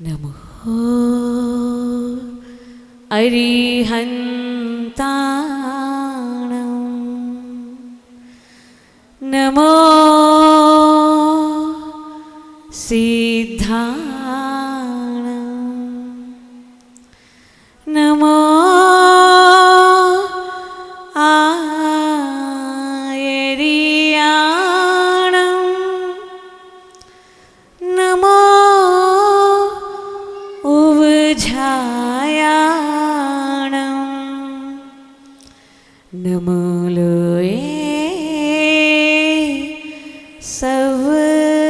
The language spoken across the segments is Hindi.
नमो अरिहन्ताणं नमो सिद्धाणं नमो आयरियाणं नमो उवझायाणं नमो लोये सवसाहुणं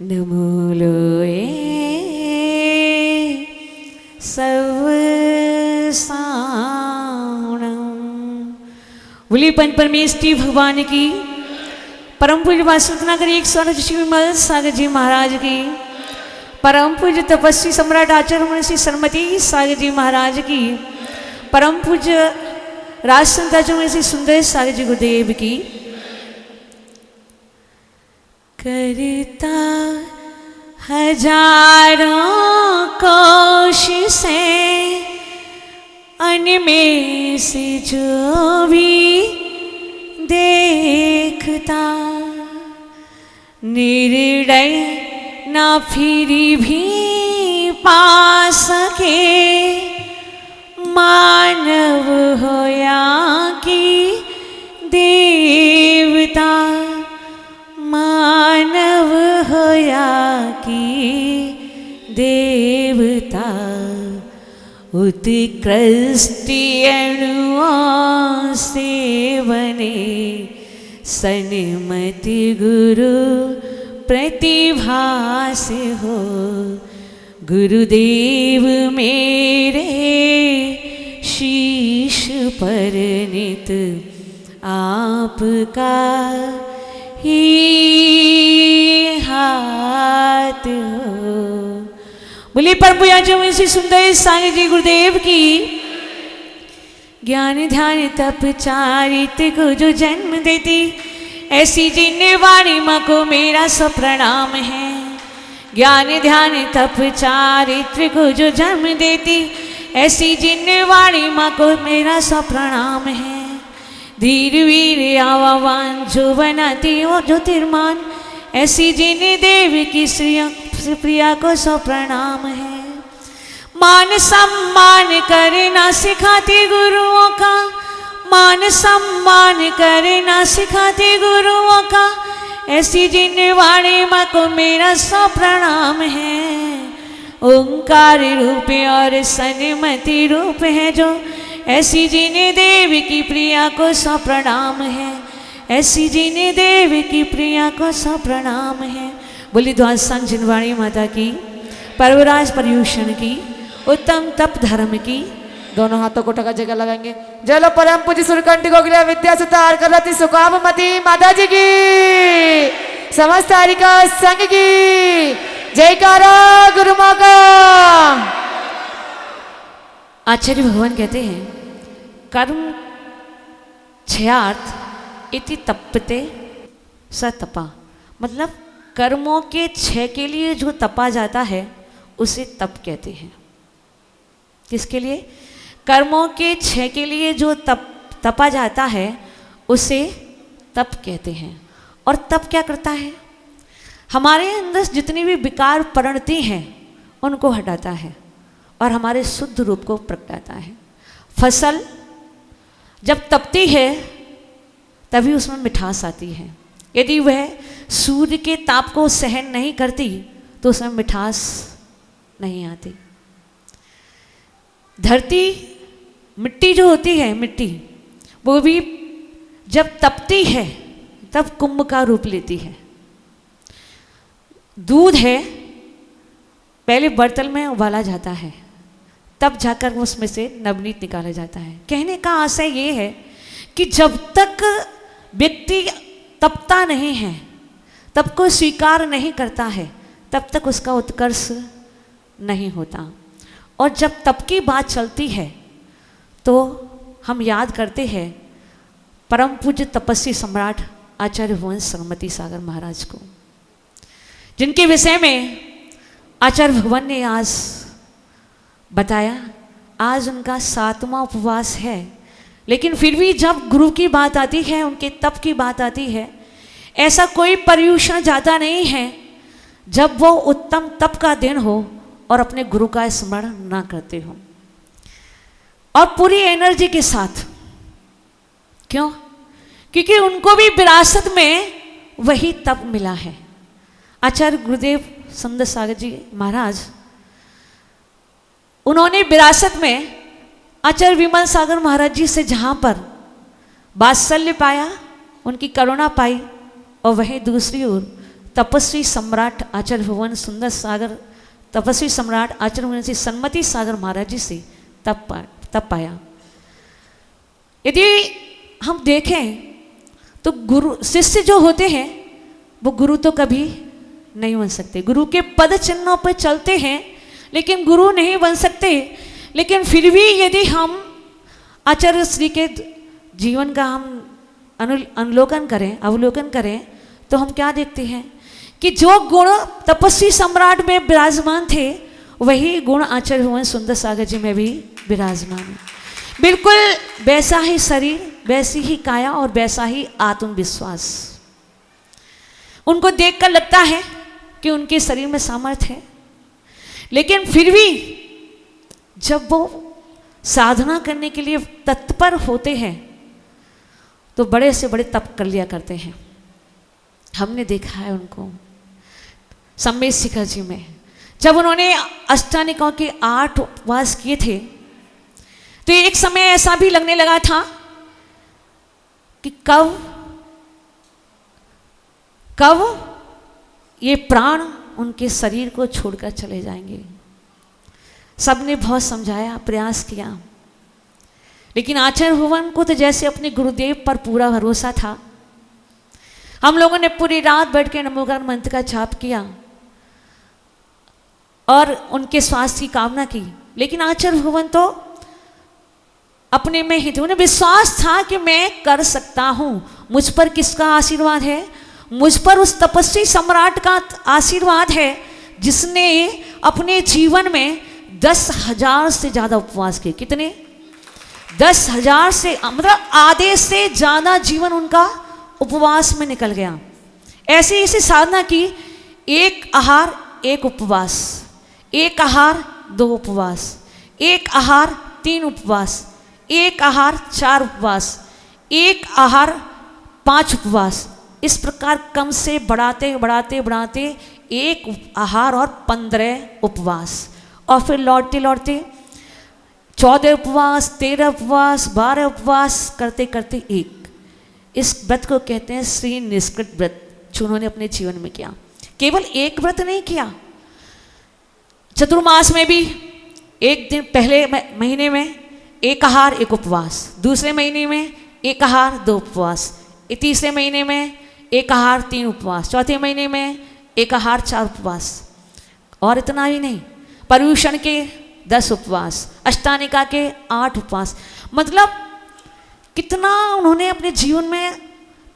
नमो लोये सवसाहुणं। बोलिए पंच परमेष्ठी भगवान की, परम पूज्य वासुदेव एक स्वर श्री विमल सागर जी महाराज की, परम पूज्य तपस्वी सम्राट आचार्य मुनि सरमती सागर जी महाराज की, परम पूज्य राजसंत आचार्य सुंदर सागर जी गुरुदेव की। करता हजारों कोशिशें अनमें से जो भी देखता, निर्णय ना फिर भी पा सके, मानव हो या कि देवता, मानव हो या कि देवता, उत्कृष्ट अणुओं से बने सन्मति गुरु प्रतिभा से हो। गुरुदेव मेरे शीश पर नित आपका ही हाथ हो। बोलिए परम पूज्य श्री सुंदर सागर जी गुरुदेव की। ज्ञान ध्यान तप चारित्र को जो जन्म देती, ऐसी जिन्हें वाणी माँ को मेरा सब प्रणाम है। ज्ञान ध्यान तप चारित्र को जो जन्म देती, ऐसी जिन्हें वाणी माँ को मेरा सब प्रणाम है। धीर वीर आवावान जो बनाती वो ज्योतिर्मान, ऐसी जिन्हें देव की प्रिया को सब प्रणाम है। मान सम्मान करना सिखाती गुरुओं का, मान सम्मान करना सिखाती गुरुओं का, ऐसी जिन्हें वाणी माँ को मेरा सौ प्रणाम है। ओंकार रूप और सन्मति रूप है जो, ऐसी जिन्हें देव की प्रिया को सौ प्रणाम है, ऐसी जिन्हें देव की प्रिया को सौ प्रणाम है। बोली द्वादशांग जिनवाणी माता की, पर्वराज पर्यूषण की, उत्तम तप धर्म की। दोनों हाथों को ठका जगह लगाएंगे। जय लो परम पूज्य सूर्यकंठी गोगिला विद्या सुतार करती सुकामती माता जी की, समस्त हरिका संघ की जयकारा गुरु माँ का। आचार्य भगवान कहते हैं कर्म क्षयार्थ इति तपते स तपा, मतलब कर्मों के क्षय के लिए जो तपा जाता है उसे तप कहते हैं। किसके लिए? कर्मों के क्षय के लिए जो तपा जाता है उसे तप कहते हैं। और तप क्या करता है? हमारे अंदर जितनी भी विकार परिणति हैं उनको हटाता है और हमारे शुद्ध रूप को प्रगटाता है। फसल जब तपती है तभी उसमें मिठास आती है। यदि वह सूर्य के ताप को सहन नहीं करती तो उसमें मिठास नहीं आती। धरती मिट्टी जो होती है, मिट्टी वो भी जब तपती है तब कुंभ का रूप लेती है। दूध है, पहले बर्तन में उबाला जाता है, तब जाकर उसमें से नवनीत निकाला जाता है। कहने का आशय ये है कि जब तक व्यक्ति तपता नहीं है, तब को स्वीकार नहीं करता है, तब तक उसका उत्कर्ष नहीं होता। और जब तप की बात चलती है तो हम याद करते हैं परम पूज्य तपस्वी सम्राट आचार्य भुवन सरमती सागर महाराज को। जिनके विषय में आचार्य भगवान ने आज बताया। आज उनका 7वां उपवास है, लेकिन फिर भी जब गुरु की बात आती है, उनके तप की बात आती है, ऐसा कोई पर्युषण जाता नहीं है जब वो उत्तम तप का दिन हो और अपने गुरु का स्मरण ना करते हो और पूरी एनर्जी के साथ। क्यों? क्योंकि उनको भी विरासत में वही तप मिला है। आचार्य गुरुदेव सुंदर सागर जी महाराज, उन्होंने विरासत में आचार्य विमल सागर महाराज जी से जहाँ पर वात्सल्य पाया, उनकी करुणा पाई, और वहीं दूसरी ओर तपस्वी सम्राट आचार्य भगवान सुंदर सागर, तपस्वी सम्राट आचार्य भगवान से सन्मति सागर महाराज जी से तप पाया। यदि हम देखें तो गुरु शिष्य जो होते हैं वो गुरु तो कभी नहीं बन सकते। गुरु के पद चिन्हों पर चलते हैं लेकिन गुरु नहीं बन सकते। लेकिन फिर भी यदि हम आचार्य श्री के जीवन का हम अवलोकन करें तो हम क्या देखते हैं कि जो गुण तपस्वी सम्राट में विराजमान थे वही गुण आचार्य भगवान सुंदर सागर जी में भी विराजमान है। बिल्कुल वैसा ही शरीर, वैसी ही काया और वैसा ही आत्मविश्वास। उनको देखकर लगता है कि उनके शरीर में सामर्थ्य है, लेकिन फिर भी जब वो साधना करने के लिए तत्पर होते हैं तो बड़े से बड़े तप कर लिया करते हैं। हमने देखा है उनको सम्मेद शिखर जी में, जब उन्होंने अष्टानिकों के 8 उपवास किए थे तो एक समय ऐसा भी लगने लगा था कि कब ये प्राण उनके शरीर को छोड़कर चले जाएंगे। सबने बहुत समझाया, प्रयास किया, लेकिन आचार्य भगवान को तो जैसे अपने गुरुदेव पर पूरा भरोसा था। हम लोगों ने पूरी रात बैठ के नमोकार मंत्र का जाप किया और उनके स्वास्थ्य की कामना की, लेकिन आचार्य भगवान तो अपने में ही थे। उन्हें विश्वास था कि मैं कर सकता हूँ। मुझ पर किसका आशीर्वाद है? मुझ पर उस तपस्वी सम्राट का आशीर्वाद है जिसने अपने जीवन में 10,000 से ज़्यादा उपवास किए। कितने? 10,000 से, मतलब आधे से ज़्यादा जीवन उनका उपवास में निकल गया। ऐसे ऐसे साधना की, 1 आहार 1 उपवास, 1 आहार 2 उपवास, 1 आहार 3 उपवास, 1 आहार 4 उपवास, 1 आहार 5 उपवास। इस प्रकार कम से बढ़ाते बढ़ाते बढ़ाते 1 आहार और 15 उपवास, और फिर लौटते लौटते 14 उपवास, 13 उपवास, 12 उपवास करते करते 1। इस व्रत को कहते हैं श्री निष्कृत व्रत, जो उन्होंने अपने जीवन में किया। केवल 1 व्रत नहीं किया, चतुर्मास में भी 1 दिन, पहले महीने में 1 आहार 1 उपवास, दूसरे महीने में 1 आहार 2 उपवास, तीसरे महीने में 1 आहार 3 उपवास, चौथे महीने में 1 आहार 4 उपवास। और इतना ही नहीं, पर्युषण के 10 उपवास, अष्टानिका के 8 उपवास। मतलब कितना उन्होंने अपने जीवन में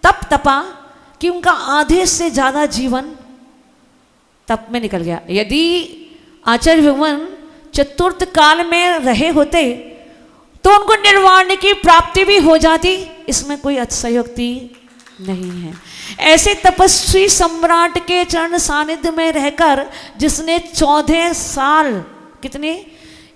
तप तपा कि उनका आधे से ज़्यादा जीवन तप में निकल गया। यदि आचार्य भगवान चतुर्थ काल में रहे होते तो उनको निर्वाण की प्राप्ति भी हो जाती, इसमें कोई अतिशयोक्ति नहीं है। ऐसे तपस्वी सम्राट के चरण सानिध्य में रहकर जिसने 14 साल, कितने?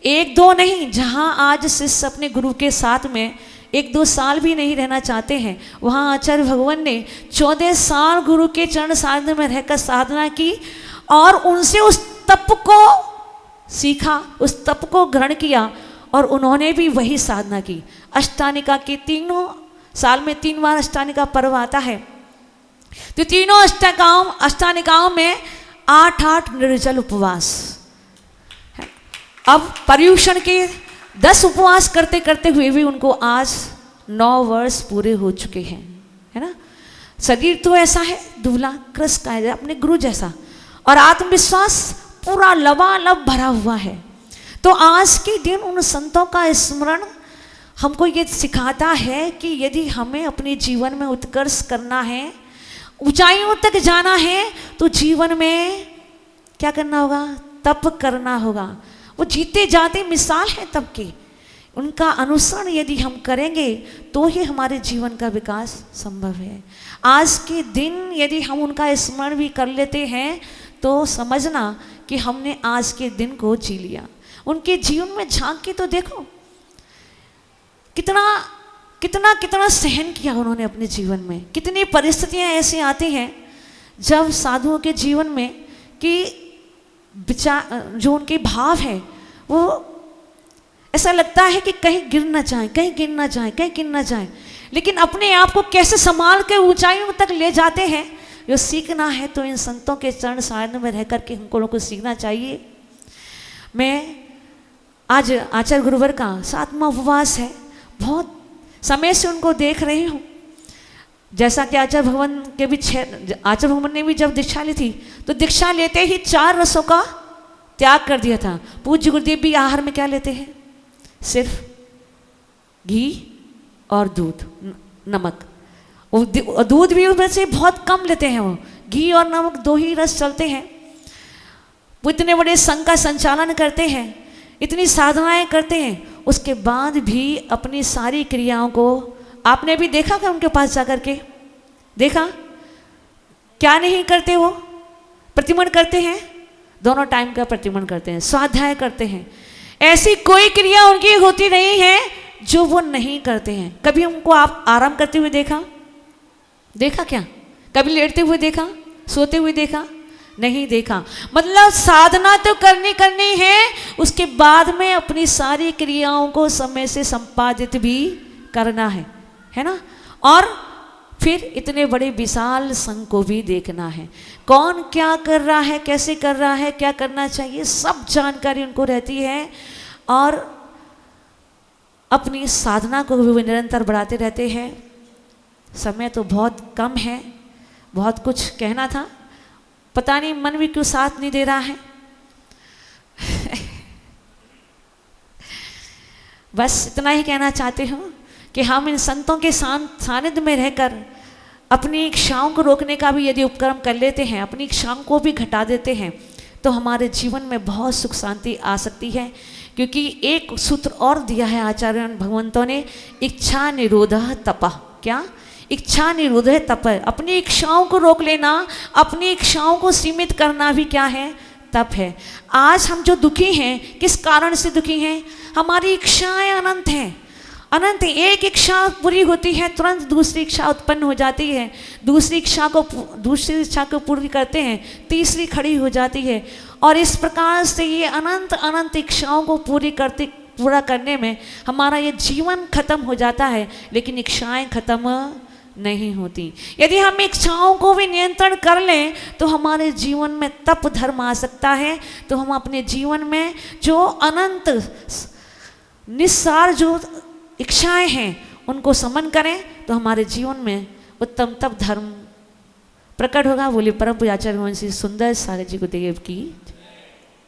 1-2 नहीं, जहाँ आज शिष्य अपने गुरु के साथ में 1-2 साल भी नहीं रहना चाहते हैं, वहाँ आचार्य भगवान ने 14 साल गुरु के चरण सानिध्य में रहकर साधना की और उनसे उस तप को सीखा, उस तप को ग्रहण किया, और उन्होंने भी वही साधना की। अष्टानिका के 3 साल में 3 बार अष्टानिका पर्व आता है, तो तीनों अष्टानिकाओं में 8-8 निर्जल उपवास। अब पर्युषण के 10 उपवास करते करते हुए भी उनको आज 9 वर्ष पूरे हो चुके हैं, है ना। शरीर तो ऐसा है दुबला कृष का है, अपने गुरु जैसा, और आत्मविश्वास पूरा लबालब भरा हुआ है। तो आज के दिन उन संतों का स्मरण हमको ये सिखाता है कि यदि हमें अपने जीवन में उत्कर्ष करना है ऊंचाइयों तक जाना है तो जीवन में क्या करना होगा? तप करना होगा। वो जीते जाते मिसाल है तप की। उनका अनुसरण यदि हम करेंगे तो ही हमारे जीवन का विकास संभव है। आज के दिन यदि हम उनका स्मरण भी कर लेते हैं तो समझना कि हमने आज के दिन को जी लिया। उनके जीवन में झांक के तो देखो, कितना कितना कितना सहन किया उन्होंने अपने जीवन में। कितनी परिस्थितियां ऐसी आती हैं जब साधुओं के जीवन में कि जो उनके भाव है वो ऐसा लगता है कि कहीं गिर ना जाए, कहीं गिर ना जाए, कहीं गिर ना जाए, लेकिन अपने आप को कैसे संभाल के ऊंचाइयों तक ले जाते हैं। जो सीखना है तो इन संतों के चरण सारण्य में रह करके हमको लोगों को सीखना चाहिए। मैं आज आचार्य गुरुवर का 7वां उपवास है, बहुत समय से उनको देख रही हूँ। जैसा कि आचार्य भगवान के भी आचार्य भगवान ने भी जब दीक्षा ली थी तो दीक्षा लेते ही 4 रसों का त्याग कर दिया था। पूज्य गुरुदेव भी आहार में क्या लेते हैं? सिर्फ घी और दूध, नमक। दूध भी उसमें से बहुत कम लेते हैं, वो घी और नमक 2 ही रस चलते हैं। वो इतने बड़े संघ का संचालन करते हैं, इतनी साधनाएं करते हैं, उसके बाद भी अपनी सारी क्रियाओं को आपने भी देखा क्या? उनके पास जाकर के देखा क्या नहीं करते? वो प्रतिमण करते हैं, दोनों टाइम का प्रतिमण करते हैं, स्वाध्याय करते हैं। ऐसी कोई क्रिया उनकी होती नहीं है जो वो नहीं करते हैं। कभी उनको आप आराम करते हुए देखा? देखा क्या? कभी लेटते हुए देखा? सोते हुए देखा? नहीं देखा। मतलब साधना तो करनी है, उसके बाद में अपनी सारी क्रियाओं को समय से संपादित भी करना है ना। और फिर इतने बड़े विशाल संघ को भी देखना है, कौन क्या कर रहा है, कैसे कर रहा है, क्या करना चाहिए, सब जानकारी उनको रहती है। और अपनी साधना को भी निरंतर बढ़ाते रहते हैं। समय तो बहुत कम है, बहुत कुछ कहना था, पता नहीं मन भी क्यों साथ नहीं दे रहा है। बस इतना ही कहना चाहती हूँ कि हम इन संतों के सानिध्य में रहकर अपनी इच्छाओं को रोकने का भी यदि उपक्रम कर लेते हैं, अपनी इच्छाओं को भी घटा देते हैं, तो हमारे जीवन में बहुत सुख शांति आ सकती है। क्योंकि एक सूत्र और दिया है आचार्य भगवंतों ने, इच्छा निरोधः तपः। क्या? इच्छा निरोधः तप। अपनी इच्छाओं को रोक लेना, अपनी इच्छाओं को सीमित करना भी क्या है? तप है। आज हम जो दुखी हैं, किस कारण से दुखी हैं? हमारी इच्छाएं अनंत हैं, अनंत। एक इच्छा पूरी होती है, तुरंत दूसरी इच्छा उत्पन्न हो जाती है, दूसरी इच्छा को पूरी करते हैं, तीसरी खड़ी हो जाती है। और इस प्रकार से ये अनंत अनंत इच्छाओं को पूरा करने में हमारा ये जीवन खत्म हो जाता है, लेकिन इच्छाएं खत्म नहीं होती। यदि हम इच्छाओं को भी नियंत्रण कर लें तो हमारे जीवन में तप धर्म आ सकता है। तो हम अपने जीवन में जो अनंत निस्सार जो इच्छाएं हैं उनको समन करें तो हमारे जीवन में उत्तम तप धर्म प्रकट होगा। बोले परम पूज्य आचार्य भगवान श्री सुंदर सागर जी गुरुदेव की।